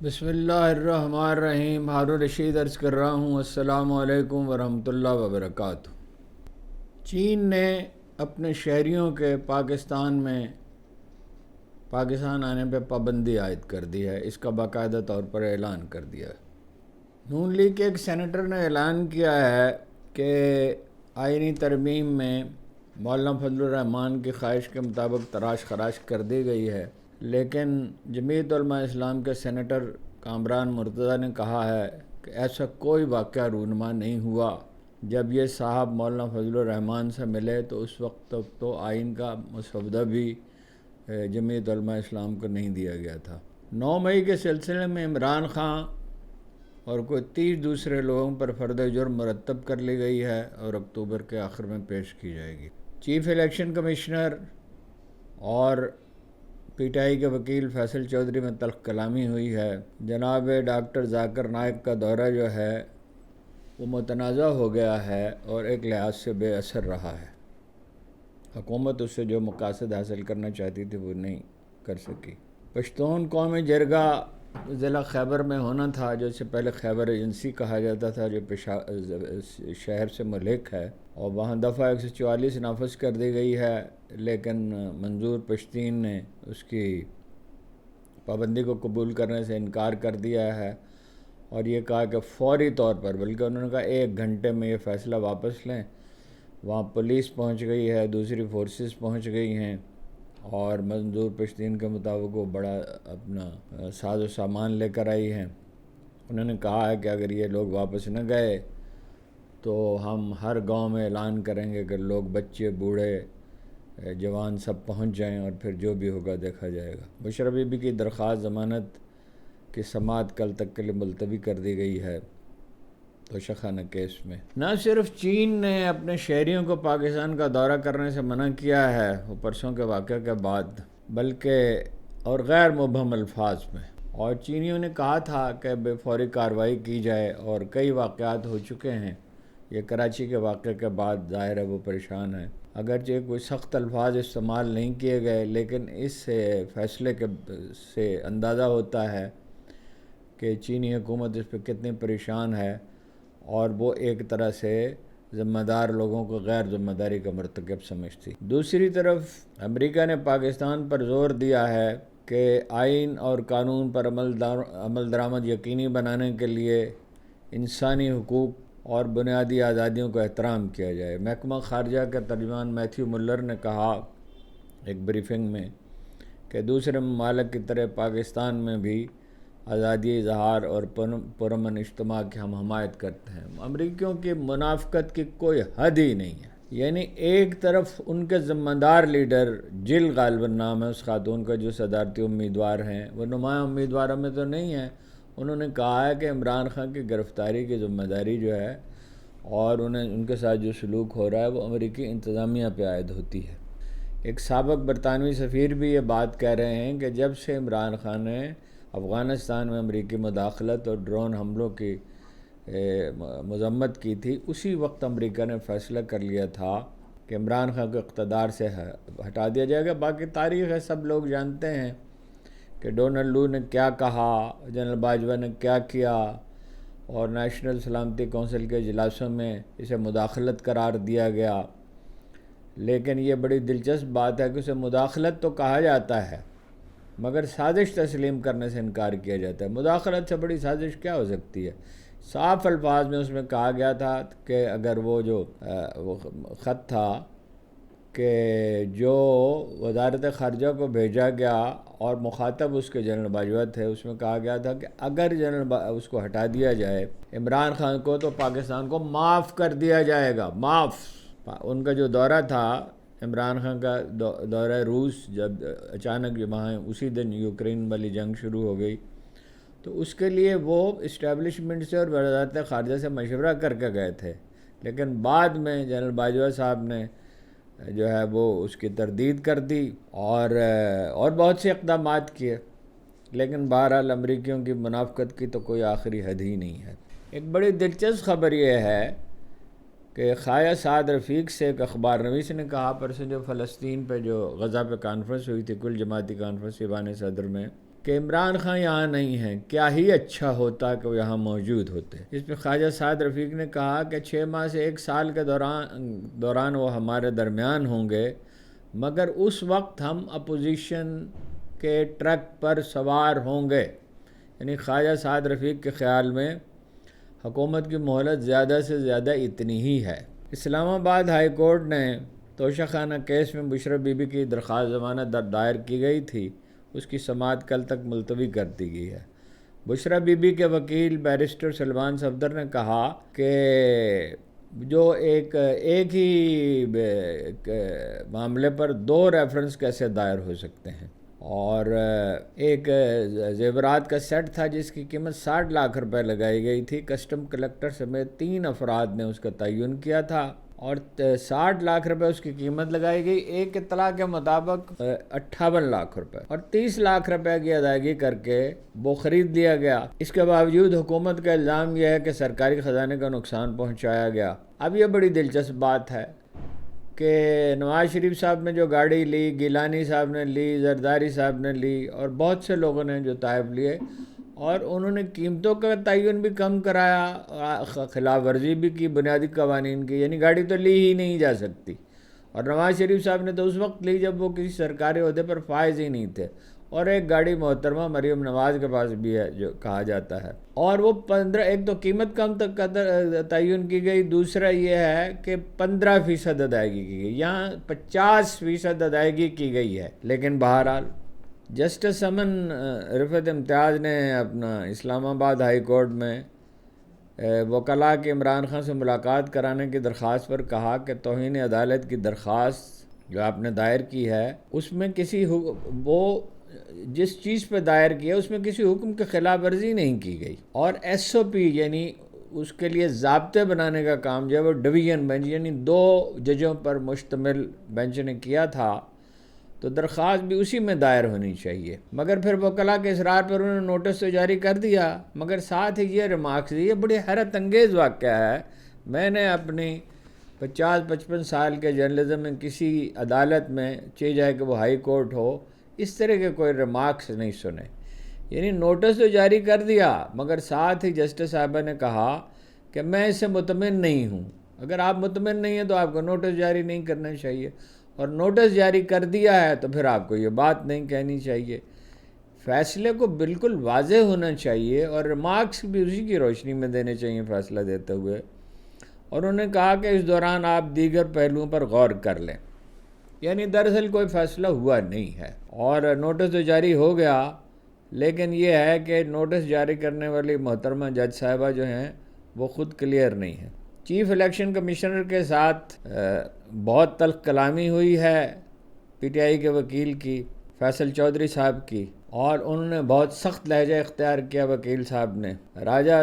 بسم اللہ الرحمن الرحیم۔ ہارون رشید عرض کر رہا ہوں، السلام علیکم ورحمۃ اللہ وبرکاتہ۔ چین نے اپنے شہریوں کے پاکستان آنے پہ پابندی عائد کر دی ہے، اس کا باقاعدہ طور پر اعلان کر دیا ہے۔ نون لیگ کے ایک سینیٹر نے اعلان کیا ہے کہ آئینی ترمیم میں مولانا فضل الرحمان کی خواہش کے مطابق تراش خراش کر دی گئی ہے، لیکن جمعیت علماء اسلام کے سینیٹر کامران مرتضیٰ نے کہا ہے کہ ایسا کوئی واقعہ رونما نہیں ہوا۔ جب یہ صاحب مولانا فضل الرحمان سے ملے تو اس وقت تک تو آئین کا مسودہ بھی جمعیت علماء اسلام کو نہیں دیا گیا تھا۔ 9 مئی کے سلسلے میں عمران خان اور کوئی 30 دوسرے لوگوں پر فرد جرم مرتب کر لی گئی ہے اور اکتوبر کے آخر میں پیش کی جائے گی۔ چیف الیکشن کمشنر اور پی ٹی آئی کے وکیل فیصل چودھری میں تلخ کلامی ہوئی ہے۔ جناب ڈاکٹر ذاکر نائک کا دورہ جو ہے وہ متنازع ہو گیا ہے اور ایک لحاظ سے بے اثر رہا ہے۔ حکومت اس سے جو مقاصد حاصل کرنا چاہتی تھی وہ نہیں کر سکی۔ پشتون قومی جرگہ ضلع خیبر میں ہونا تھا، جو اس سے پہلے خیبر ایجنسی کہا جاتا تھا، جو شہر سے ملحق ہے، اور وہاں دفعہ 144 نافذ کر دی گئی ہے، لیکن منظور پشتین نے اس کی پابندی کو قبول کرنے سے انکار کر دیا ہے اور یہ کہا کہ فوری طور پر، بلکہ انہوں نے کہا 1 گھنٹے میں یہ فیصلہ واپس لیں۔ وہاں پولیس پہنچ گئی ہے، دوسری فورسز پہنچ گئی ہیں، اور منظور پشتین کے مطابق وہ بڑا اپنا ساز و سامان لے کر آئی ہیں۔ انہوں نے کہا ہے کہ اگر یہ لوگ واپس نہ گئے تو ہم ہر گاؤں میں اعلان کریں گے کہ لوگ، بچے، بوڑھے، جوان سب پہنچ جائیں اور پھر جو بھی ہوگا دیکھا جائے گا۔ بشرا بی بی کی درخواست ضمانت کی سماعت کل تک کے لیے ملتوی کر دی گئی ہے توشہ خانہ کیس میں۔ نہ صرف چین نے اپنے شہریوں کو پاکستان کا دورہ کرنے سے منع کیا ہے وہ پرسوں کے واقعے کے بعد، بلکہ اور غیر مبہم الفاظ میں، اور چینیوں نے کہا تھا کہ بے فوری کارروائی کی جائے، اور کئی واقعات ہو چکے ہیں۔ یہ کراچی کے واقعے کے بعد ظاہر ہے وہ پریشان ہے۔ اگرچہ کوئی سخت الفاظ استعمال نہیں کیے گئے، لیکن اس فیصلے سے اندازہ ہوتا ہے کہ چینی حکومت اس پہ کتنی پریشان ہے، اور وہ ایک طرح سے ذمہ دار لوگوں کو غیر ذمہ داری کا مرتکب سمجھتی۔ دوسری طرف امریکہ نے پاکستان پر زور دیا ہے کہ آئین اور قانون پر عمل درآمد یقینی بنانے کے لیے انسانی حقوق اور بنیادی آزادیوں کا احترام کیا جائے۔ محکمہ خارجہ کے ترجمان میتھیو ملر نے کہا ایک بریفنگ میں کہ دوسرے ممالک کی طرح پاکستان میں بھی آزادی اظہار اور پرامن اجتماع کی ہم حمایت کرتے ہیں۔ امریکیوں کی منافقت کی کوئی حد ہی نہیں ہے۔ یعنی ایک طرف ان کے ذمہ دار لیڈر، جل غالباً نام ہے اس خاتون کا جو صدارتی امیدوار ہیں، وہ نمایاں امیدواروں میں تو نہیں ہیں، انہوں نے کہا ہے کہ عمران خان کی گرفتاری کی ذمہ داری جو ہے اور ان کے ساتھ جو سلوک ہو رہا ہے وہ امریکی انتظامیہ پہ عائد ہوتی ہے۔ ایک سابق برطانوی سفیر بھی یہ بات کہہ رہے ہیں کہ جب سے عمران خان نے افغانستان میں امریکی مداخلت اور ڈرون حملوں کی مذمت کی تھی، اسی وقت امریکہ نے فیصلہ کر لیا تھا کہ عمران خان کو اقتدار سے ہٹا دیا جائے گا۔ باقی تاریخ ہے، سب لوگ جانتے ہیں کہ ڈونلڈ لو نے کیا کہا، جنرل باجوہ نے کیا کیا، اور نیشنل سلامتی کونسل کے اجلاسوں میں اسے مداخلت قرار دیا گیا۔ لیکن یہ بڑی دلچسپ بات ہے کہ اسے مداخلت تو کہا جاتا ہے مگر سازش تسلیم کرنے سے انکار کیا جاتا ہے۔ مداخلت سے بڑی سازش کیا ہو سکتی ہے؟ صاف الفاظ میں اس میں کہا گیا تھا کہ اگر وہ جو خط تھا کہ جو وزارت خارجہ کو بھیجا گیا اور مخاطب اس کے جنرل باجوہ تھے، اس میں کہا گیا تھا کہ اگر اس کو ہٹا دیا جائے عمران خان کو تو پاکستان کو معاف کر دیا جائے گا، معاف۔ ان کا جو دورہ تھا عمران خان کا دورہ روس، جب اچانک وہاں اسی دن یوکرین والی جنگ شروع ہو گئی، تو اس کے لیے وہ اسٹیبلشمنٹ سے اور وزارت خارجہ سے مشورہ کر کے گئے تھے، لیکن بعد میں جنرل باجوہ صاحب نے جو ہے وہ اس کی تردید کر دی اور بہت سے اقدامات کیے، لیکن بہرحال امریکیوں کی منافقت کی تو کوئی آخری حد ہی نہیں ہے۔ ایک بڑی دلچسپ خبر یہ ہے کہ خواجہ سعد رفیق سے ایک اخبار نویس نے کہا پرسوں جو فلسطین پہ جو غزہ پہ کانفرنس ہوئی تھی، کل جماعتی کانفرنس ایوان صدر میں، کہ عمران خان یہاں نہیں ہیں، کیا ہی اچھا ہوتا کہ وہ یہاں موجود ہوتے۔ اس پہ خواجہ سعد رفیق نے کہا کہ 6 ماہ سے 1 سال کے دوران وہ ہمارے درمیان ہوں گے، مگر اس وقت ہم اپوزیشن کے ٹرک پر سوار ہوں گے۔ یعنی خواجہ سعد رفیق کے خیال میں حکومت کی مہلت زیادہ سے زیادہ اتنی ہی ہے۔ اسلام آباد ہائی کورٹ نے توشہ خانہ کیس میں بشرا بی بی کی درخواست ضمانت دائر کی گئی تھی، اس کی سماعت کل تک ملتوی کر دی گئی ہے۔ بشرا بی بی کے وکیل بیرسٹر سلمان صفدر نے کہا کہ جو ایک ہی معاملے پر 2 ریفرنس کیسے دائر ہو سکتے ہیں، اور ایک زیورات کا سیٹ تھا جس کی قیمت 60 لاکھ روپے لگائی گئی تھی، کسٹم کلیکٹر سمیت 3 افراد نے اس کا تعین کیا تھا اور 60 لاکھ روپے اس کی قیمت لگائی گئی۔ ایک اطلاع کے مطابق 58 لاکھ روپے اور 30 لاکھ روپے کی ادائیگی کر کے وہ خرید لیا گیا۔ اس کے باوجود حکومت کا الزام یہ ہے کہ سرکاری خزانے کا نقصان پہنچایا گیا۔ اب یہ بڑی دلچسپ بات ہے کہ نواز شریف صاحب نے جو گاڑی لی، گیلانی صاحب نے لی، زرداری صاحب نے لی اور بہت سے لوگوں نے جو تحائف لیے، اور انہوں نے قیمتوں کا تعین بھی کم کرایا، خلاف ورزی بھی کی بنیادی قوانین کی، یعنی گاڑی تو لی ہی نہیں جا سکتی۔ اور نواز شریف صاحب نے تو اس وقت لی جب وہ کسی سرکاری عہدے پر فائز ہی نہیں تھے، اور ایک گاڑی محترمہ مریم نواز کے پاس بھی ہے جو کہا جاتا ہے، اور وہ 15، ایک تو قیمت کم تک تعین کی گئی، دوسرا یہ ہے کہ 15% ادائیگی کی گئی، یہاں 50% ادائیگی کی گئی ہے۔ لیکن بہرحال جسٹس امن رفعت امتیاز نے اپنا اسلام آباد ہائی کورٹ میں وکلاء کے عمران خان سے ملاقات کرانے کی درخواست پر کہا کہ توہین عدالت کی درخواست جو آپ نے دائر کی ہے، اس میں وہ جس چیز پہ دائر کی ہے اس میں کسی حکم کے خلاف ورزی نہیں کی گئی، اور ایس او پی یعنی اس کے لیے ضابطے بنانے کا کام جو ہے وہ ڈویژن بینچ یعنی 2 ججوں پر مشتمل بینچ نے کیا تھا، تو درخواست بھی اسی میں دائر ہونی چاہیے۔ مگر پھر وکلاء کے اصرار پر انہوں نے نوٹس تو جاری کر دیا، مگر ساتھ ہی یہ ریمارکس دی۔ یہ بڑی حیرت انگیز واقعہ ہے، میں نے اپنی 50-55 سال کے جرنلزم میں کسی عدالت میں چاہے جائے کہ وہ ہائی کورٹ ہو، اس طرح کے کوئی ریمارکس نہیں سنے۔ یعنی نوٹس تو جاری کر دیا، مگر ساتھ ہی جسٹس صاحبہ نے کہا کہ میں اس سے مطمئن نہیں ہوں۔ اگر آپ مطمئن نہیں ہیں تو آپ کو نوٹس جاری نہیں کرنا چاہیے، اور نوٹس جاری کر دیا ہے تو پھر آپ کو یہ بات نہیں کہنی چاہیے۔ فیصلے کو بالکل واضح ہونا چاہیے، اور ریمارکس بھی اسی کی روشنی میں دینے چاہیے فیصلہ دیتے ہوئے۔ اور انہوں نے کہا کہ اس دوران آپ دیگر پہلوؤں پر غور کر لیں، یعنی دراصل کوئی فیصلہ ہوا نہیں ہے، اور نوٹس تو جاری ہو گیا، لیکن یہ ہے کہ نوٹس جاری کرنے والی محترمہ جج صاحبہ جو ہیں وہ خود کلیئر نہیں ہیں۔ چیف الیکشن کمشنر کے ساتھ بہت تلخ کلامی ہوئی ہے پی ٹی آئی کے وکیل کی، فیصل چودھری صاحب کی، اور انہوں نے بہت سخت لہجہ اختیار کیا وکیل صاحب نے۔ راجہ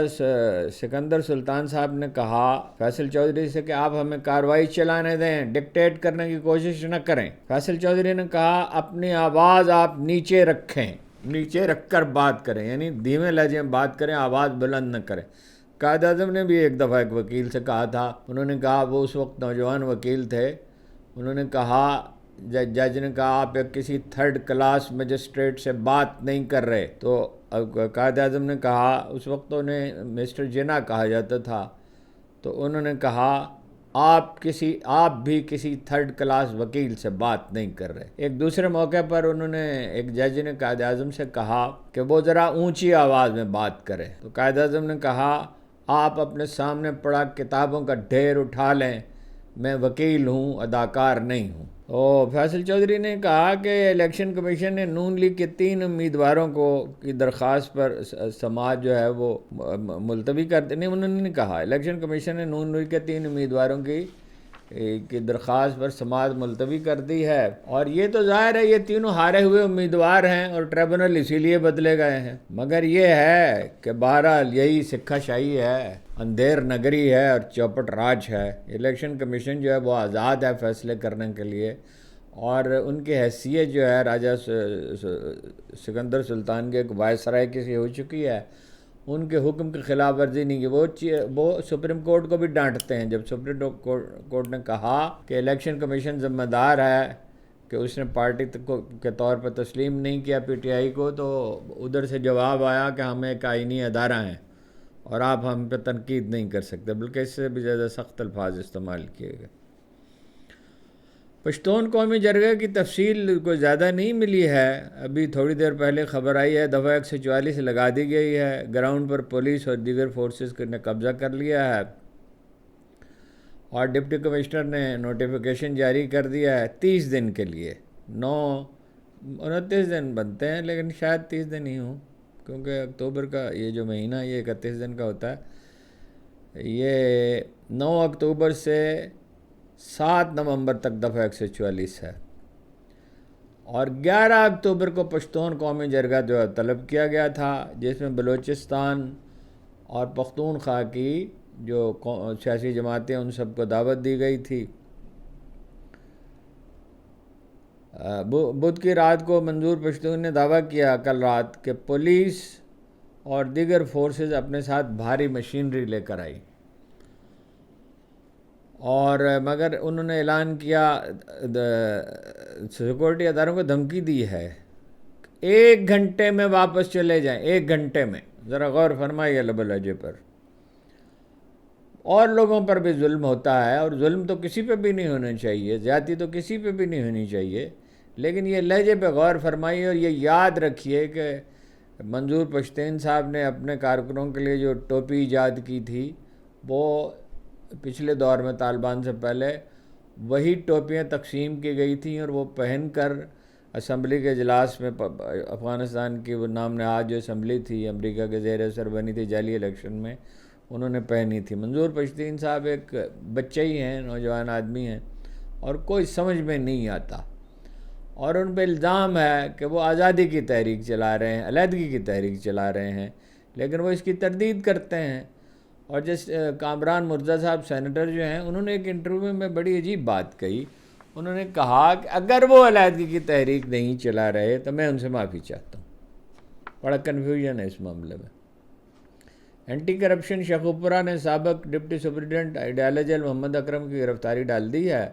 سکندر سلطان صاحب نے کہا فیصل چودھری سے کہ آپ ہمیں کارروائی چلانے دیں، ڈکٹیٹ کرنے کی کوشش نہ کریں۔ فیصل چودھری نے کہا اپنی آواز آپ نیچے رکھیں، نیچے رکھ کر بات کریں، یعنی دھیمے لہجے میں بات کریں، آواز بلند نہ کریں۔ قائد اعظم نے بھی ایک دفعہ ایک وکیل سے کہا تھا، انہوں نے کہا، وہ اس وقت نوجوان وکیل تھے، انہوں نے کہا، جج نے کہا آپ ایک کسی 3rd کلاس مجسٹریٹ سے بات نہیں کر رہے، تو قائد اعظم نے کہا، اس وقت انہیں مسٹر جناح کہا جاتا تھا، تو انہوں نے کہا آپ بھی کسی 3rd کلاس وکیل سے بات نہیں کر رہے۔ ایک دوسرے موقع پر انہوں نے ایک جج نے قائد اعظم سے کہا کہ وہ ذرا اونچی آواز میں بات کرے، تو قائد اعظم نے کہا آپ اپنے سامنے پڑا کتابوں کا ڈھیر اٹھا لیں، میں وکیل ہوں، اداکار نہیں ہوں۔ فیصل چودھری نے کہا کہ الیکشن کمیشن نے نون لیگ کے 3 امیدواروں کی درخواست پر سماعت جو ہے وہ ملتوی کر دی۔ نہیں، انہوں نے نہیں کہا، الیکشن کمیشن نے نون لیگ کے 3 امیدواروں کی درخواست پر سماعت ملتوی کر دی ہے، اور یہ تو ظاہر ہے یہ تینوں ہارے ہوئے امیدوار ہیں اور ٹریبونل اسی لیے بدلے گئے ہیں۔ مگر یہ ہے کہ بہرحال یہی سکھا شاہی ہے، اندھیر نگری ہے اور چوپٹ راج ہے۔ الیکشن کمیشن جو ہے وہ آزاد ہے فیصلے کرنے کے لیے، اور ان کی حیثیت جو ہے راجہ سکندر سلطان کے ایک وائسرائے کسی ہو چکی ہے، ان کے حکم کی خلاف ورزی نہیں کی۔ وہ سپریم کورٹ کو بھی ڈانٹتے ہیں، جب سپریم کورٹ نے کہا کہ الیکشن کمیشن ذمہ دار ہے کہ اس نے پارٹی کے طور پر تسلیم نہیں کیا پی ٹی آئی کو، تو ادھر سے جواب آیا کہ ہم ایک آئینی ادارہ ہیں اور آپ ہم پہ تنقید نہیں کر سکتے، بلکہ اس سے بھی زیادہ سخت الفاظ استعمال کیے گئے۔ پشتون قومی جرگے کی تفصیل کوئی زیادہ نہیں ملی ہے، ابھی تھوڑی دیر پہلے خبر آئی ہے دفعہ 144 لگا دی گئی ہے، گراؤنڈ پر پولیس اور دیگر فورسز نے قبضہ کر لیا ہے، اور ڈپٹی کمشنر نے نوٹیفیکیشن جاری کر دیا ہے 30 دن کے لیے۔ 29 دن بنتے ہیں لیکن شاید 30 دن ہی ہوں، کیونکہ اکتوبر کا یہ جو مہینہ یہ 31 دن کا ہوتا ہے۔ یہ 9 اکتوبر سے 7 نومبر تک دفعہ 144 ہے، اور 11 اکتوبر کو پشتون قومی جرگہ جو ہے طلب کیا گیا تھا، جس میں بلوچستان اور پختونخوا کی جو سیاسی جماعتیں ان سب کو دعوت دی گئی تھی۔ بدھ کی رات کو منظور پشتون نے دعویٰ کیا کل رات کہ پولیس اور دیگر فورسز اپنے ساتھ بھاری مشینری لے کر آئی، اور مگر انہوں نے اعلان کیا، سیکورٹی اداروں کو دھمکی دی ہے 1 گھنٹے میں واپس چلے جائیں، 1 گھنٹے میں۔ ذرا غور فرمائیے لب لہجے پر۔ اور لوگوں پر بھی ظلم ہوتا ہے، اور ظلم تو کسی پہ بھی نہیں ہونا چاہیے، زیادتی تو کسی پہ بھی نہیں ہونی چاہیے، لیکن یہ لہجے پہ غور فرمائیے، اور یہ یاد رکھیے کہ منظور پشتین صاحب نے اپنے کارکنوں کے لیے جو ٹوپی ایجاد کی تھی، وہ پچھلے دور میں طالبان سے پہلے وہی ٹوپیاں تقسیم کی گئی تھیں، اور وہ پہن کر اسمبلی کے اجلاس میں، افغانستان کی وہ نام نہاد جو اسمبلی تھی امریکہ کے زیر اثر بنی تھی جعلی الیکشن میں، انہوں نے پہنی تھی۔ منظور پشتین صاحب ایک بچے ہی ہیں، نوجوان آدمی ہیں، اور کوئی سمجھ میں نہیں آتا، اور ان پہ الزام ہے کہ وہ آزادی کی تحریک چلا رہے ہیں، علیحدگی کی تحریک چلا رہے ہیں، لیکن وہ اس کی تردید کرتے ہیں۔ اور جس کامران مرزا صاحب سینیٹر جو ہیں، انہوں نے ایک انٹرویو میں بڑی عجیب بات کہی، انہوں نے کہا کہ اگر وہ علیحدگی کی تحریک نہیں چلا رہے تو میں ان سے معافی چاہتا ہوں۔ بڑا کنفیوژن ہے اس معاملے میں۔ اینٹی کرپشن شیخوپورہ نے سابق ڈپٹی سپرنٹینڈنٹ آئیڈیالوجی محمد اکرم کی گرفتاری ڈال دی ہے،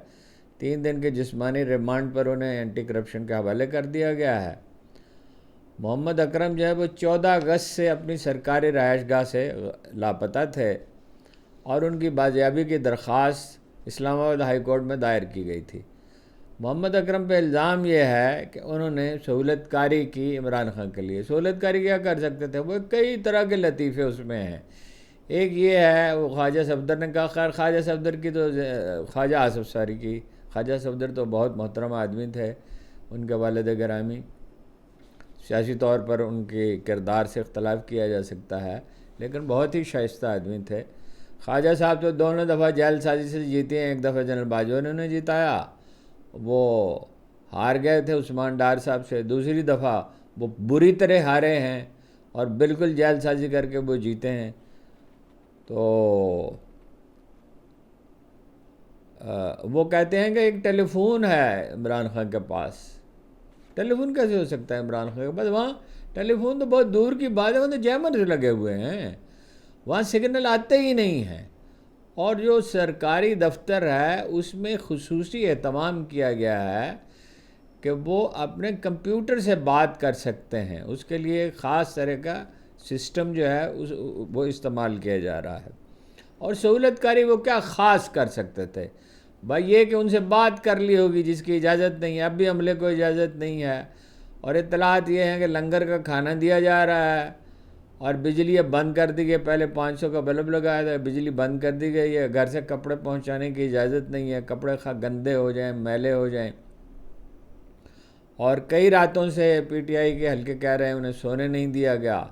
3 دن کے جسمانی ریمانڈ پر انہیں اینٹی کرپشن کے حوالے کر دیا گیا ہے۔ محمد اکرم جو ہے وہ 14 اگست سے اپنی سرکاری رہائش گاہ سے لاپتہ تھے، اور ان کی بازیابی کی درخواست اسلام آباد ہائی کورٹ میں دائر کی گئی تھی۔ محمد اکرم پہ الزام یہ ہے کہ انہوں نے سہولت کاری کی عمران خان کے لیے۔ سہولت کاری کیا کر سکتے تھے؟ وہ کئی طرح کے لطیفے اس میں ہیں۔ ایک یہ ہے، وہ خواجہ صفدر نے کہا، خیر خواجہ صفدر کی تو خواجہ آصف ساری کی، خواجہ صفدر تو بہت محترم آدمی تھے، ان کے والد گرامی، سیاسی طور پر ان کے کردار سے اختلاف کیا جا سکتا ہے، لیکن بہت ہی شائستہ آدمی تھے۔ خواجہ صاحب تو دونوں دفعہ جیل سازی سے جیتے ہیں، ایک دفعہ جنرل باجوہ نے انہیں جتایا، وہ ہار گئے تھے عثمان ڈار صاحب سے، دوسری دفعہ وہ بری طرح ہارے ہیں اور بالکل جیل سازی کر کے وہ جیتے ہیں۔ تو وہ کہتے ہیں کہ ایک ٹیلی فون ہے عمران خان کے پاس۔ ٹیلی فون کیسے ہو سکتا ہے عمران خان کے پاس؟ وہاں ٹیلی فون تو بہت دور کی بات ہے، وہاں تو جیمرز لگے ہوئے ہیں، وہاں سگنل آتے ہی نہیں ہیں، اور جو سرکاری دفتر ہے اس میں خصوصی اہتمام کیا گیا ہے کہ وہ اپنے کمپیوٹر سے بات کر سکتے ہیں، اس کے لیے خاص طرح کا سسٹم جو ہے وہ استعمال کیا جا رہا ہے۔ اور سہولت کاری وہ کیا خاص کر سکتے تھے؟ بھائی یہ کہ ان سے بات کر لی ہوگی جس کی اجازت نہیں ہے، اب بھی عملے کو اجازت نہیں ہے، اور اطلاعات یہ ہیں کہ لنگر کا کھانا دیا جا رہا ہے، اور بجلی اب بند کر دی گئی، پہلے 500 کا بلب لگایا تھا، بجلی بند کر دی گئی ہے، گھر سے کپڑے پہنچانے کی اجازت نہیں ہے، کپڑے گندے ہو جائیں، میلے ہو جائیں، اور کئی راتوں سے پی ٹی آئی کے حلقے کہہ رہے ہیں انہیں سونے نہیں دیا گیا،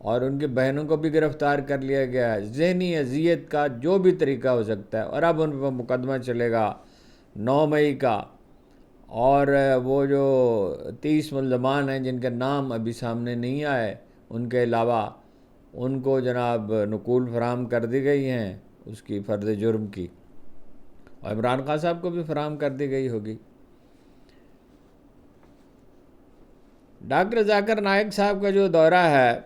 اور ان کی بہنوں کو بھی گرفتار کر لیا گیا ہے، ذہنی اذیت کا جو بھی طریقہ ہو سکتا ہے، اور اب ان پر مقدمہ چلے گا 9 مئی کا، اور وہ جو 30 ملزمان ہیں جن کے نام ابھی سامنے نہیں آئے، ان کے علاوہ ان کو جناب نقول فراہم کر دی گئی ہیں اس کی فرض جرم کی، اور عمران خان صاحب کو بھی فراہم کر دی گئی ہوگی۔ ڈاکٹر ذاکر نائک صاحب کا جو دورہ ہے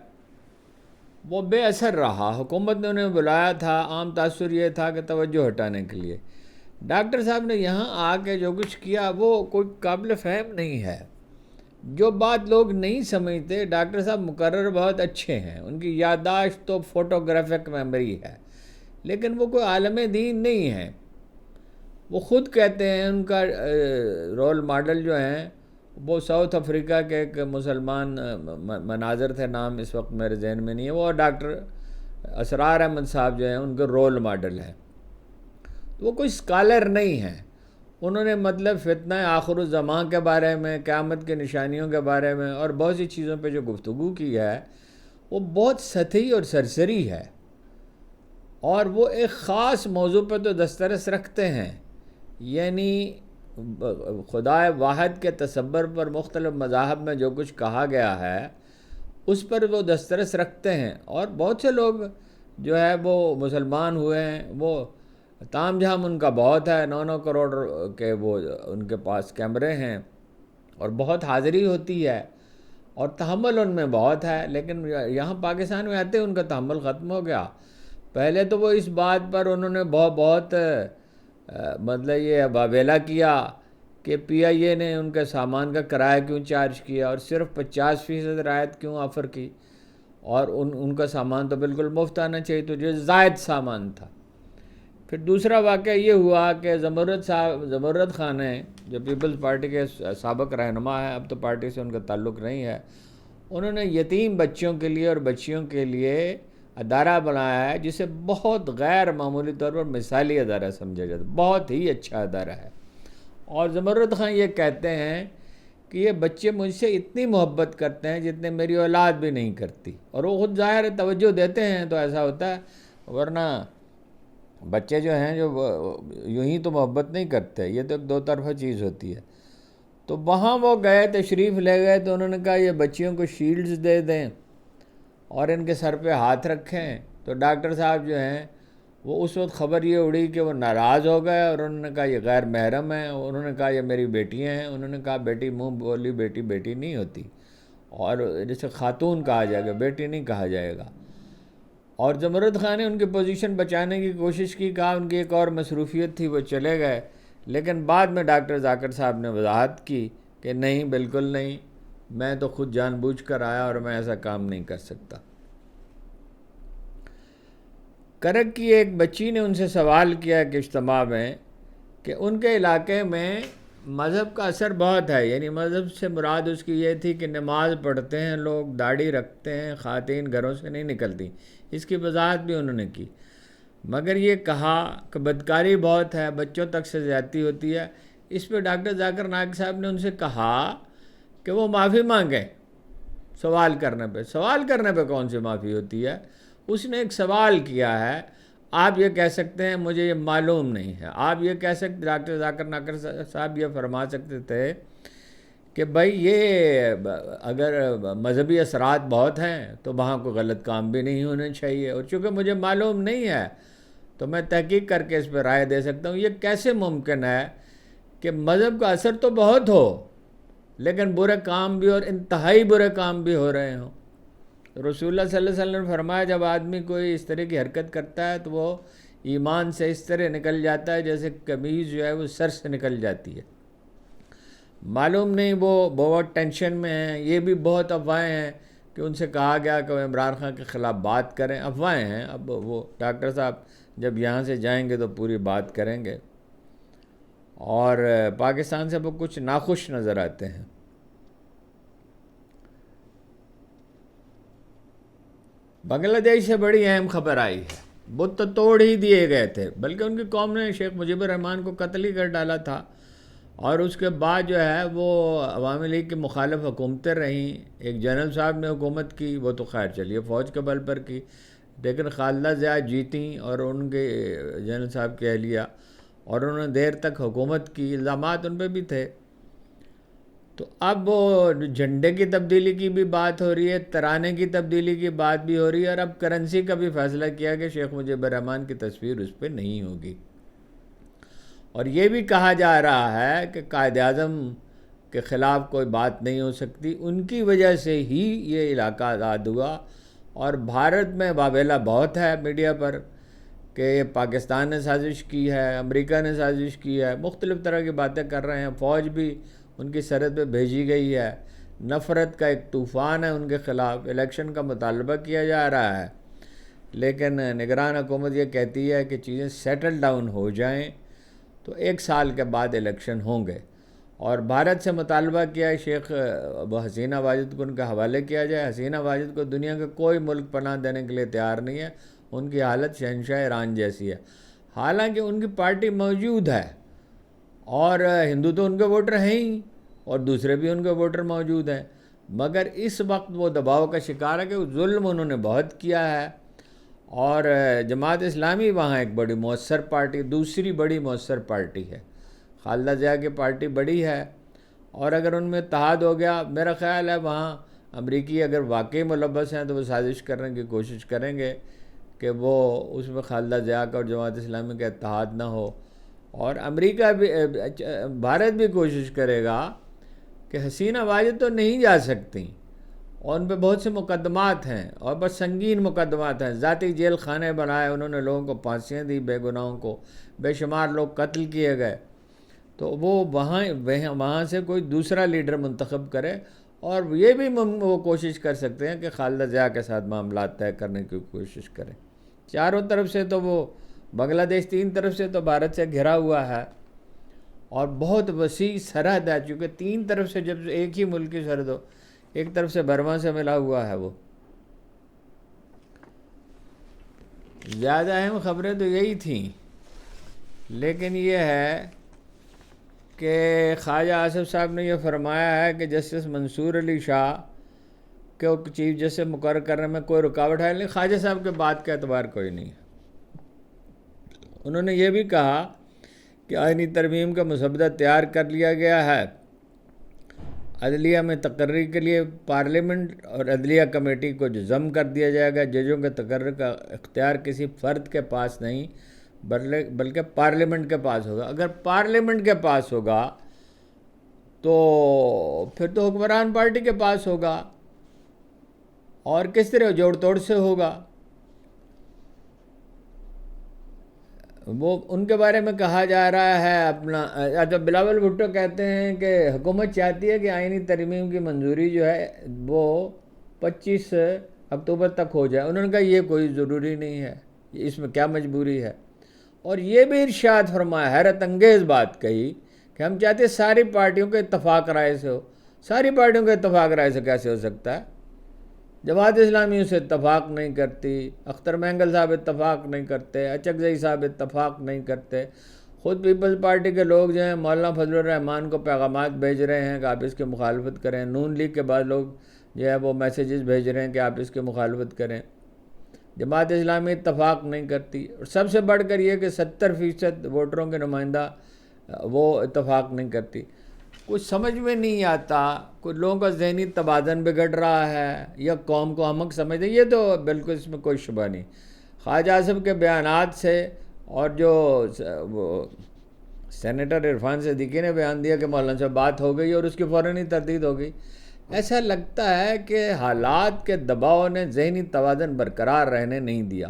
وہ بے اثر رہا، حکومت نے انہیں بلایا تھا، عام تاثر یہ تھا کہ توجہ ہٹانے کے لیے، ڈاکٹر صاحب نے یہاں آ کے جو کچھ کیا وہ کوئی قابل فہم نہیں ہے. جو بات لوگ نہیں سمجھتے، ڈاکٹر صاحب مقرر بہت اچھے ہیں، ان کی یادداشت تو فوٹوگرافک میموری ہے، لیکن وہ کوئی عالم دین نہیں ہے. وہ خود کہتے ہیں، ان کا رول ماڈل جو ہیں وہ ساؤتھ افریقہ کے ایک مسلمان مناظر تھے، نام اس وقت میرے ذہن میں نہیں ہے، وہ ڈاکٹر اسرار احمد صاحب جو ہیں ان کے رول ماڈل ہیں. وہ کوئی اسکالر نہیں ہیں. انہوں نے مطلب فتنہ آخر الزماں کے بارے میں، قیامت کے نشانیوں کے بارے میں اور بہت سی چیزوں پہ جو گفتگو کی ہے وہ بہت سطحی اور سرسری ہے، اور وہ ایک خاص موضوع پہ تو دسترس رکھتے ہیں. یعنی خدا واحد کے تصور پر مختلف مذاہب میں جو کچھ کہا گیا ہے اس پر وہ دسترس رکھتے ہیں. اور بہت سے لوگ جو ہے وہ مسلمان ہوئے ہیں، وہ تام جھام ان کا بہت ہے، 9 کروڑ کے وہ ان کے پاس کیمرے ہیں اور بہت حاضری ہوتی ہے اور تحمل ان میں بہت ہے. لیکن یہاں پاکستان میں آتے ان کا تحمل ختم ہو گیا. پہلے تو وہ اس بات پر انہوں نے بہت مطلب یہ واویلا کیا کہ پی آئی اے نے ان کے سامان کا کرایہ کیوں چارج کیا اور صرف 50% رعایت کیوں آفر کی، اور ان کا سامان تو بالکل مفت آنا چاہیے، تو جو زائد سامان تھا. پھر دوسرا واقعہ یہ ہوا کہ زمرد خان ہیں جو پیپلز پارٹی کے سابق رہنما ہیں، اب تو پارٹی سے ان کا تعلق نہیں ہے، انہوں نے یتیم بچوں کے لیے اور بچیوں کے لیے ادارہ بنایا ہے جسے بہت غیر معمولی طور پر مثالی ادارہ سمجھا جاتا ہے، بہت ہی اچھا ادارہ ہے. اور زمرد خان یہ کہتے ہیں کہ یہ بچے مجھ سے اتنی محبت کرتے ہیں جتنے میری اولاد بھی نہیں کرتی، اور وہ خود ظاہر توجہ دیتے ہیں تو ایسا ہوتا ہے، ورنہ بچے جو ہیں جو یوں ہی تو محبت نہیں کرتے، یہ تو ایک دو طرفہ چیز ہوتی ہے. تو وہاں وہ گئے، تشریف لے گئے، تو انہوں نے کہا یہ بچیوں کو شیلڈز دے دیں اور ان کے سر پہ ہاتھ رکھیں. تو ڈاکٹر صاحب جو ہیں وہ اس وقت خبر یہ اڑی کہ وہ ناراض ہو گئے اور انہوں نے کہا یہ غیر محرم ہیں. انہوں نے کہا یہ میری بیٹیاں ہیں. انہوں نے کہا بیٹی منہ بولی بیٹی بیٹی نہیں ہوتی، اور جسے خاتون کہا جائے گا، بیٹی نہیں کہا جائے گا. اور زمرد خان نے ان کی پوزیشن بچانے کی کوشش کی، کہا ان کی ایک اور مصروفیت تھی، وہ چلے گئے. لیکن بعد میں ڈاکٹر ذاکر صاحب نے وضاحت کی کہ نہیں، بالکل نہیں، میں تو خود جان بوجھ کر آیا اور میں ایسا کام نہیں کر سکتا. کرک کی ایک بچی نے ان سے سوال کیا کہ اجتماع میں کہ ان کے علاقے میں مذہب کا اثر بہت ہے، یعنی مذہب سے مراد اس کی یہ تھی کہ نماز پڑھتے ہیں لوگ، داڑھی رکھتے ہیں، خواتین گھروں سے نہیں نکلتی. اس کی وضاحت بھی انہوں نے کی، مگر یہ کہا کہ بدکاری بہت ہے، بچوں تک سے زیادتی ہوتی ہے. اس پہ ڈاکٹر ذاکر نائک صاحب نے ان سے کہا کہ وہ معافی مانگیں سوال کرنے پہ کون سی معافی ہوتی ہے. اس نے ایک سوال کیا ہے، آپ یہ کہہ سکتے ہیں مجھے یہ معلوم نہیں ہے. آپ یہ کہہ سکتے، ڈاکٹر ذاکر نائک صاحب یہ فرما سکتے تھے کہ بھائی یہ اگر مذہبی اثرات بہت ہیں تو وہاں کوئی غلط کام بھی نہیں ہونے چاہیے، اور چونکہ مجھے معلوم نہیں ہے تو میں تحقیق کر کے اس پہ رائے دے سکتا ہوں. یہ کیسے ممکن ہے کہ مذہب کا اثر تو بہت ہو لیکن برے کام بھی اور انتہائی برے کام بھی ہو رہے ہوں؟ رسول اللہ صلی اللہ علیہ وسلم نے فرمایا جب آدمی کوئی اس طرح کی حرکت کرتا ہے تو وہ ایمان سے اس طرح نکل جاتا ہے جیسے قمیض جو ہے وہ سر سے نکل جاتی ہے. معلوم نہیں وہ بہت ٹینشن میں ہیں. یہ بھی بہت افواہیں ہیں کہ ان سے کہا گیا کہ وہ عمران خان کے خلاف بات کریں. افواہیں ہیں، اب وہ ڈاکٹر صاحب جب یہاں سے جائیں گے تو پوری بات کریں گے. اور پاکستان سے وہ کچھ ناخوش نظر آتے ہیں. بنگلہ دیش سے بڑی اہم خبر آئی ہے. بت تو توڑ ہی دیے گئے تھے، بلکہ ان کی قوم نے شیخ مجیب الرحمن کو قتل ہی کر ڈالا تھا، اور اس کے بعد جو ہے وہ عوامی لیگ کی مخالف حکومتیں رہیں. ایک جنرل صاحب نے حکومت کی، وہ تو خیر چلیے فوج کے بل پر کی، لیکن خالدہ ضیاء جیتیں اور ان کے جنرل صاحب کی اہلیہ، اور انہوں نے دیر تک حکومت کی. الزامات ان پہ بھی تھے. تو اب وہ جھنڈے کی تبدیلی کی بھی بات ہو رہی ہے، ترانے کی تبدیلی کی بات بھی ہو رہی ہے، اور اب کرنسی کا بھی فیصلہ کیا کہ شیخ مجیب الرحمن کی تصویر اس پہ نہیں ہوگی. اور یہ بھی کہا جا رہا ہے کہ قائد اعظم کے خلاف کوئی بات نہیں ہو سکتی، ان کی وجہ سے ہی یہ علاقہ آزاد ہوا. اور بھارت میں واویلا بہت ہے میڈیا پر کہ یہ پاکستان نے سازش کی ہے، امریکہ نے سازش کی ہے، مختلف طرح کی باتیں کر رہے ہیں. فوج بھی ان کی سرحد پہ بھیجی گئی ہے، نفرت کا ایک طوفان ہے ان کے خلاف، الیکشن کا مطالبہ کیا جا رہا ہے. لیکن نگران حکومت یہ کہتی ہے کہ چیزیں سیٹل ڈاؤن ہو جائیں تو 1 سال کے بعد الیکشن ہوں گے. اور بھارت سے مطالبہ کیا ہے شیخ حسینہ واجد کو ان کا حوالے کیا جائے. حسینہ واجد کو دنیا کا کوئی ملک پناہ دینے کے لیے تیار نہیں ہے. ان کی حالت شہنشاہ ایران جیسی ہے، حالانکہ ان کی پارٹی موجود ہے اور ہندو تو ان کے ووٹر ہیں ہی اور دوسرے بھی ان کے ووٹر موجود ہیں، مگر اس وقت وہ دباؤ کا شکار ہے کہ ظلم انہوں نے بہت کیا ہے. اور جماعت اسلامی وہاں ایک بڑی مؤثر پارٹی، دوسری بڑی مؤثر پارٹی ہے. خالدہ ضیاء کی پارٹی بڑی ہے، اور اگر ان میں اتحاد ہو گیا، میرا خیال ہے وہاں امریکی اگر واقعی ملوث ہیں تو وہ سازش کرنے کی کوشش کریں گے کہ وہ اس میں خالدہ ضیاء کا اور جماعت اسلامی کا اتحاد نہ ہو. اور امریکہ بھی، بھارت بھی کوشش کرے گا کہ حسینہ واجد تو نہیں جا سکتی اور ان پہ بہت سے مقدمات ہیں اور بس سنگین مقدمات ہیں. ذاتی جیل خانے بنائے انہوں نے، لوگوں کو پھانسیاں دی، بے گناہوں کو، بے شمار لوگ قتل کیے گئے. تو وہ وہاں سے کوئی دوسرا لیڈر منتخب کرے، اور یہ بھی وہ کوشش کر سکتے ہیں کہ خالدہ ضیاء کے ساتھ معاملات طے کرنے کی کوشش کریں. چاروں طرف سے تو وہ بنگلہ دیش، 3 طرف سے تو بھارت سے گھرا ہوا ہے اور بہت وسیع سرحد ہے، چونکہ 3 طرف سے جب ایک ہی ملک کی سرحد ہو، ایک طرف سے برما سے ملا ہوا ہے. وہ زیادہ اہم خبریں تو یہی تھیں، لیکن یہ ہے کہ خواجہ آصف صاحب نے یہ فرمایا ہے کہ جسٹس منصور علی شاہ کو چیف جسٹس مقرر کرنے میں کوئی رکاوٹ ہے نہیں. خواجہ صاحب کے بات کا اعتبار کوئی نہیں. انہوں نے یہ بھی کہا کہ آئینی ترمیم کا مسودہ تیار کر لیا گیا ہے، عدلیہ میں تقرری کے لیے پارلیمنٹ اور عدلیہ کمیٹی کو ضم کر دیا جائے گا. ججوں کے تقرر کا اختیار کسی فرد کے پاس نہیں بلکہ پارلیمنٹ کے پاس ہوگا. اگر پارلیمنٹ کے پاس ہوگا تو پھر تو حکمران پارٹی کے پاس ہوگا، اور کس طرح جوڑ توڑ سے ہوگا. وہ ان کے بارے میں کہا جا رہا ہے اپنا بلاول بھٹو کہتے ہیں کہ حکومت چاہتی ہے کہ آئینی ترمیم کی منظوری جو ہے وہ 25 اکتوبر تک ہو جائے. انہوں نے کہا یہ کوئی ضروری نہیں ہے، اس میں کیا مجبوری ہے. اور یہ بھی ارشاد فرمایا، حیرت انگیز بات کہی کہ ہم چاہتے ہیں ساری پارٹیوں کے اتفاق رائے سے ہو. ساری پارٹیوں کے اتفاق رائے سے کیسے ہو سکتا ہے؟ جماعت اسلامی سے اتفاق نہیں کرتی، اختر مینگل صاحب اتفاق نہیں کرتے، اچکزئی صاحب اتفاق نہیں کرتے، خود پیپلز پارٹی کے لوگ جو ہیں مولانا فضل الرحمان کو پیغامات بھیج رہے ہیں کہ آپ اس کی مخالفت کریں. نون لیگ کے بعد لوگ جو ہے وہ میسیجز بھیج رہے ہیں کہ آپ اس کی مخالفت کریں. جماعت اسلامی اتفاق نہیں کرتی، اور سب سے بڑھ کر یہ کہ 70% ووٹروں کے نمائندہ وہ اتفاق نہیں کرتی. کچھ سمجھ میں نہیں آتا، کچھ لوگوں کا ذہنی توازن بگڑ رہا ہے یا قوم کو احمق سمجھتے ہیں. یہ تو بالکل اس میں کوئی شبہ نہیں. خواجہ آصف کے بیانات سے اور جو وہ سینیٹر عرفان صدیقی نے بیان دیا کہ مولانا سے بات ہو گئی اور اس کی فوراً ہی تردید ہو گئی، ایسا لگتا ہے کہ حالات کے دباؤ نے ذہنی توازن برقرار رہنے نہیں دیا.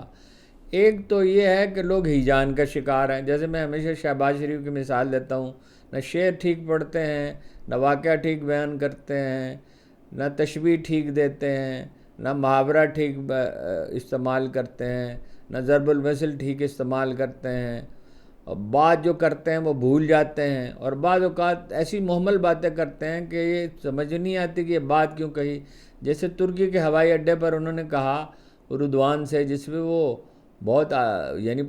ایک تو یہ ہے کہ لوگ ہیجان کا شکار ہیں. جیسے میں ہمیشہ شہباز شریف کی مثال دیتا ہوں، نہ شعر ٹھیک پڑھتے ہیں، نہ واقعہ ٹھیک بیان کرتے ہیں، نہ تشبیہ ٹھیک دیتے ہیں، نہ محاورہ ٹھیک استعمال کرتے ہیں، نہ ضرب المثل ٹھیک استعمال کرتے ہیں، اور بات جو کرتے ہیں وہ بھول جاتے ہیں، اور بعض اوقات ایسی مہمل باتیں کرتے ہیں کہ یہ سمجھ نہیں آتی کہ یہ بات کیوں کہی. جیسے ترکی کے ہوائی اڈے پر انہوں نے کہا اردوان سے، جس میں وہ بہت یعنی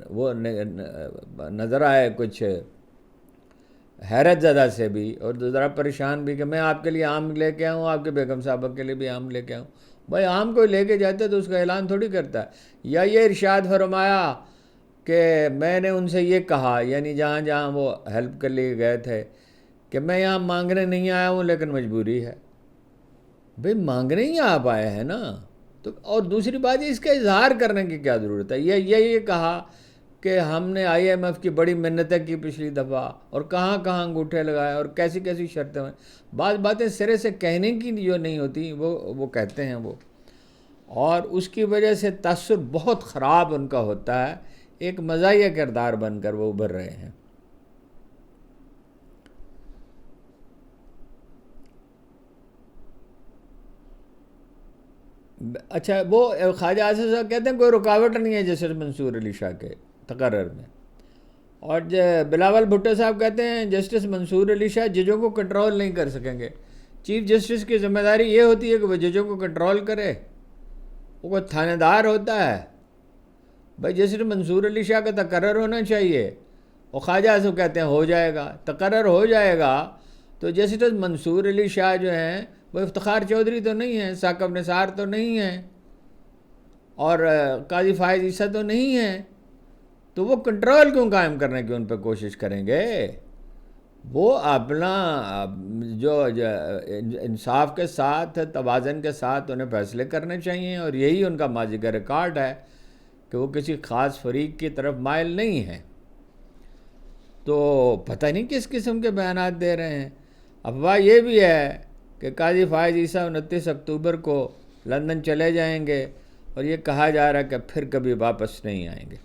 وہ نظر آئے کچھ حیرت زدہ سے بھی اور ذرا پریشان بھی کہ میں آپ کے لیے آم لے کے آؤں، آپ کے بیگم صاحبہ کے لیے بھی آم لے کے آؤں. بھائی آم کوئی لے کے جاتا ہے تو اس کا اعلان تھوڑی کرتا ہے. یا یہ ارشاد فرمایا کہ میں نے ان سے یہ کہا، یعنی جہاں جہاں وہ ہیلپ کے لیے گئے تھے، کہ میں یہاں مانگنے نہیں آیا ہوں لیکن مجبوری ہے. بھئی مانگنے ہی آپ آئے ہیں نا. تو اور دوسری بات اس کا اظہار کرنے کی کیا ضرورت ہے؟ یہ کہا کہ ہم نے IMF کی بڑی منتیں کی پچھلی دفعہ، اور کہاں کہاں انگوٹھے لگائے اور کیسی کیسی شرطیں ہیں. بعض باتیں سرے سے کہنے کی جو نہیں ہوتی وہ کہتے ہیں وہ. اور اس کی وجہ سے تاثر بہت خراب ان کا ہوتا ہے، ایک مزاحیہ کردار بن کر وہ ابھر رہے ہیں۔ اچھا، وہ خواجہ آصف صاحب کہتے ہیں کوئی رکاوٹ نہیں ہے جسٹس منصور علی شاہ کے تقرر میں، اور بلاول بھٹو صاحب کہتے ہیں جسٹس منصور علی شاہ ججوں کو کنٹرول نہیں کر سکیں گے۔ چیف جسٹس کی ذمہ داری یہ ہوتی ہے کہ وہ ججوں کو کنٹرول کرے، وہ کوئی تھانے دار ہوتا ہے؟ بھائی جسٹس منصور علی شاہ کا تقرر ہونا چاہیے، اور خواجہ آصف کہتے ہیں ہو جائے گا، تقرر ہو جائے گا تو جسٹس منصور علی شاہ جو ہیں وہ افتخار چودھری تو نہیں ہیں، ثاقب نثار تو نہیں ہیں، اور قاضی فائز عیسیٰ تو نہیں ہیں، تو وہ کنٹرول کیوں قائم کرنے کی ان پہ کوشش کریں گے؟ وہ اپنا جو انصاف کے ساتھ، توازن کے ساتھ انہیں فیصلے کرنے چاہیے، اور یہی ان کا ماضی کا ریکارڈ ہے کہ وہ کسی خاص فریق کی طرف مائل نہیں ہیں۔ تو پتہ نہیں کس قسم کے بیانات دے رہے ہیں۔ افواہ یہ بھی ہے کہ قاضی فائز عیسیٰ 29 اکتوبر کو لندن چلے جائیں گے، اور یہ کہا جا رہا ہے کہ پھر کبھی واپس نہیں آئیں گے۔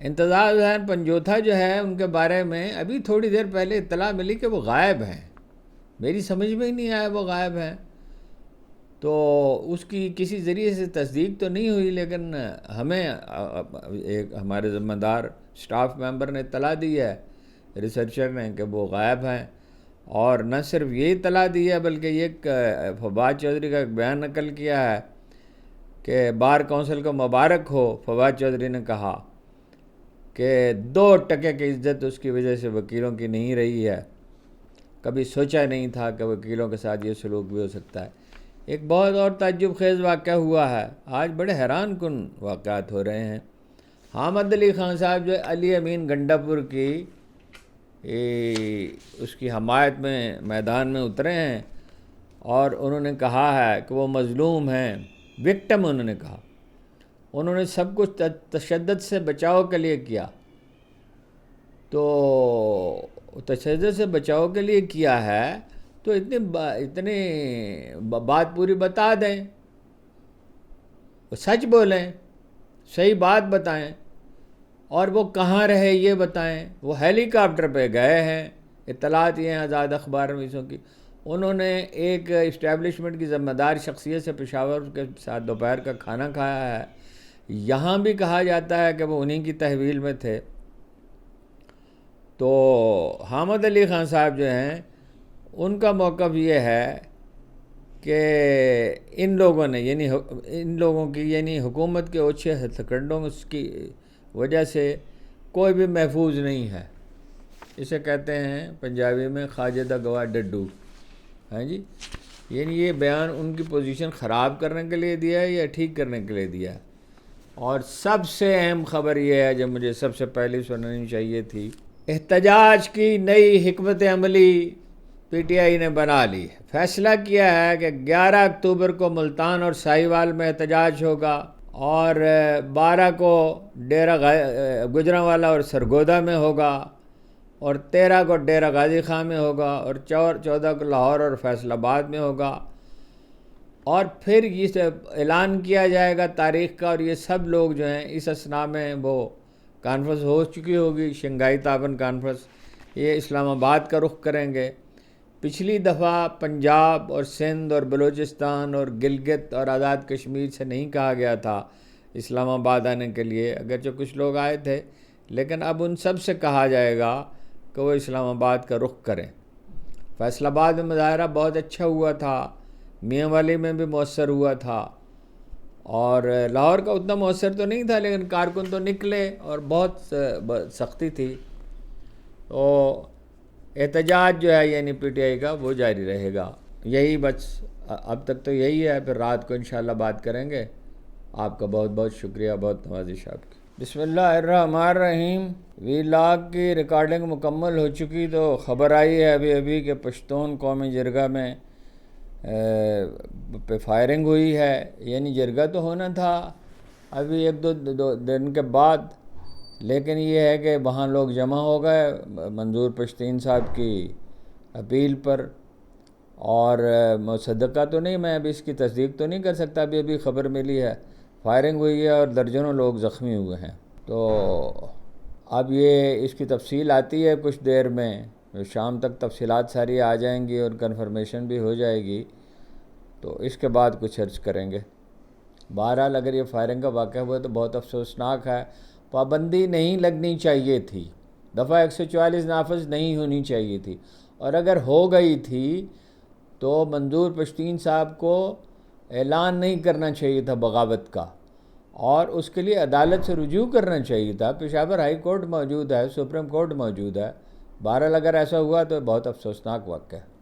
انتظار حسین پنجوتھا جو ہے ان کے بارے میں ابھی تھوڑی دیر پہلے اطلاع ملی کہ وہ غائب ہیں، میری سمجھ میں ہی نہیں آیا وہ غائب ہیں، تو اس کی کسی ذریعے سے تصدیق تو نہیں ہوئی، لیکن ہمیں ایک ہمارے ذمہ دار سٹاف ممبر نے اطلاع دی ہے، ریسرچر نے، کہ وہ غائب ہیں، اور نہ صرف یہ اطلاع دی ہے بلکہ یہ فواد چودھری کا ایک بیان نقل کیا ہے کہ بار کونسل کو مبارک ہو۔ فواد چودھری نے کہا کہ 2% کی عزت اس کی وجہ سے وکیلوں کی نہیں رہی ہے، کبھی سوچا نہیں تھا کہ وکیلوں کے ساتھ یہ سلوک بھی ہو سکتا ہے۔ ایک بہت اور تعجب خیز واقعہ ہوا ہے، آج بڑے حیران کن واقعات ہو رہے ہیں۔ حامد علی خان صاحب جو علی امین گنڈا پور کی اس کی حمایت میں میدان میں اترے ہیں، اور انہوں نے کہا ہے کہ وہ مظلوم ہیں، وکٹم انہوں نے کہا، انہوں نے سب کچھ تشدد سے بچاؤ کے لیے کیا، تو تشدد سے بچاؤ کے لیے کیا ہے تو اتنی بات پوری بتا دیں، سچ بولیں، صحیح بات بتائیں، اور وہ کہاں رہے یہ بتائیں۔ وہ ہیلی کاپٹر پہ گئے ہیں، اطلاعات یہ ہیں آزاد اخبار نویسوں کی، انہوں نے ایک اسٹیبلشمنٹ کی ذمہ دار شخصیت سے پشاور کے ساتھ دوپہر کا کھانا کھایا ہے۔ یہاں بھی کہا جاتا ہے کہ وہ انہی کی تحویل میں تھے۔ تو حامد علی خان صاحب جو ہیں ان کا موقف یہ ہے کہ ان لوگوں نے یعنی حکومت کے اوچھے ہتھکنڈوں کی وجہ سے کوئی بھی محفوظ نہیں ہے۔ اسے کہتے ہیں پنجابی میں خواجہ گواہ ڈڈو، ہاں جی، یعنی یہ بیان ان کی پوزیشن خراب کرنے کے لیے دیا ہے یا ٹھیک کرنے کے لیے دیا ہے۔ اور سب سے اہم خبر یہ ہے جو مجھے سب سے پہلے سنانی چاہیے تھی، احتجاج کی نئی حکمت عملی پی ٹی آئی نے بنا لی، فیصلہ کیا ہے کہ 11 اکتوبر کو ملتان اور ساہیوال میں احتجاج ہوگا، اور 12 کو ڈیرہ گجرانوالہ اور سرگودا میں ہوگا، اور 13 کو ڈیرہ غازی خان میں ہوگا، اور 14 کو لاہور اور فیصل آباد میں ہوگا، اور پھر یہ اعلان کیا جائے گا تاریخ کا، اور یہ سب لوگ جو ہیں اس اثناء میں وہ کانفرنس ہو چکی ہوگی، شنگھائی تعاون کانفرنس، یہ اسلام آباد کا رخ کریں گے۔ پچھلی دفعہ پنجاب اور سندھ اور بلوچستان اور گلگت اور آزاد کشمیر سے نہیں کہا گیا تھا اسلام آباد آنے کے لیے، اگرچہ کچھ لوگ آئے تھے، لیکن اب ان سب سے کہا جائے گا کہ وہ اسلام آباد کا رخ کریں۔ فیصل آباد میں مظاہرہ بہت اچھا ہوا تھا، میاں والی میں بھی مؤثر ہوا تھا، اور لاہور کا اتنا مؤثر تو نہیں تھا، لیکن کارکن تو نکلے اور بہت سختی تھی۔ تو احتجاج جو ہے یعنی پی ٹی آئی کا وہ جاری رہے گا، یہی بس اب تک تو یہی ہے، پھر رات کو انشاءاللہ بات کریں گے۔ آپ کا بہت بہت شکریہ، بہت نوازش آپ کی۔ بسم اللہ الرحمن الرحیم۔ وی لاگ کی ریکارڈنگ مکمل ہو چکی، تو خبر آئی ہے ابھی کہ پشتون قومی جرگہ میں پہ فائرنگ ہوئی ہے، یعنی جرگہ تو ہونا تھا ابھی ایک دو دن کے بعد، لیکن یہ ہے کہ وہاں لوگ جمع ہو گئے منظور پشتین صاحب کی اپیل پر، اور مصدقہ تو نہیں، میں ابھی اس کی تصدیق تو نہیں کر سکتا، ابھی خبر ملی ہے، فائرنگ ہوئی ہے اور درجنوں لوگ زخمی ہوئے ہیں۔ تو اب یہ اس کی تفصیل آتی ہے کچھ دیر میں، شام تک تفصیلات ساری آ جائیں گی اور کنفرمیشن بھی ہو جائے گی، تو اس کے بعد کچھ عرض کریں گے۔ بہرحال اگر یہ فائرنگ کا واقعہ ہوا تو بہت افسوسناک ہے، پابندی نہیں لگنی چاہیے تھی، دفعہ 144 نافذ نہیں ہونی چاہیے تھی، اور اگر ہو گئی تھی تو منظور پشتین صاحب کو اعلان نہیں کرنا چاہیے تھا بغاوت کا، اور اس کے لیے عدالت سے رجوع کرنا چاہیے تھا۔ پشاور ہائی کورٹ موجود ہے، سپریم کورٹ موجود ہے، بہرحال اگر ایسا ہوا تو بہت افسوسناک واقعہ ہے۔